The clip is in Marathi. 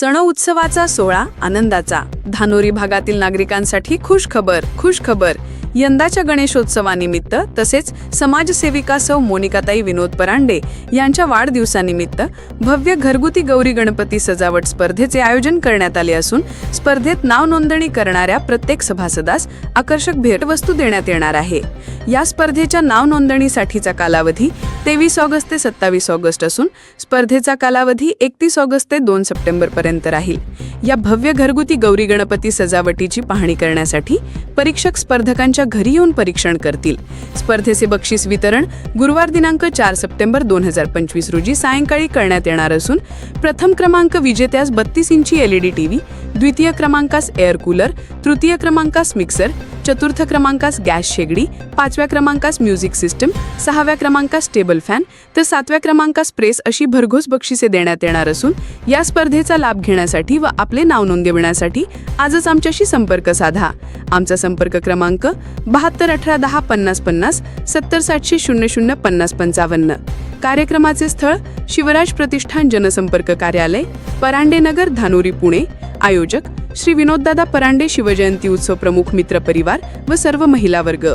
सण उत्सवाचा सोहळा आनंदाचा. धानोरी भागातील नागरिकांसाठी खुश खबर. यंदाच्या गणेशोत्सवानिमित्त तसेच समाजसेविका सौ मोनिकाताई विनोद परांडे यांच्या वाढदिवसानिमित्त भव्य घरगुती गौरी गणपती सजावट स्पर्धेचे आयोजन करण्यात आले असून स्पर्धेत नाव नोंदणी करणाऱ्या प्रत्येक सभासदास आकर्षक भेटवस्तू देण्यात येणार आहे. या स्पर्धेच्या नाव नोंदणीसाठीचा कालावधी 23 ऑगस्ट ते 27 ऑगस्ट असून स्पर्धेचा कालावधी 31 ऑगस्ट ते 2 सप्टेंबर पर्यंत राहील. या भव्य घरगुती गौरी गणपती सजावटीची पाहणी करण्यासाठी परीक्षक स्पर्धकांच्या घरी येऊन परीक्षण करतील. स्पर्धेचे बक्षीस वितरण गुरुवार दिनांक 4 सप्टेंबर 2025 रोजी सायंकाळी करण्यात येणार असून प्रथम क्रमांक विजेत्यास 32 इंची LED टीव्ही, द्वितीय क्रमांकास एअर कूलर, तृतीय क्रमांकास मिक्सर, चतुर्थ क्रमांकास गॅस शेगडी, 5व्या क्रमांकास म्युझिक सिस्टम, 6व्या क्रमांकास टेबल फॅन तर 7व्या क्रमांकास प्रेस अशी भरघोस बक्षिसे देण्यात येणार असून या स्पर्धेचा लाभ घेण्यासाठी व आपले नाव नोंदविण्यासाठी आजच आमच्याशी संपर्क साधा. आमचा संपर्क क्रमांक 72 18 10 50 50 70 700 00 50 55. कार्यक्रमाचे स्थळ शिवराज प्रतिष्ठान जनसंपर्क कार्यालय, परांडे नगर, धानोरी, पुणे. आयोजक श्री विनोददादा परांडे, शिवजयंती उत्सव प्रमुख, मित्र परिवार व सर्व महिला वर्ग.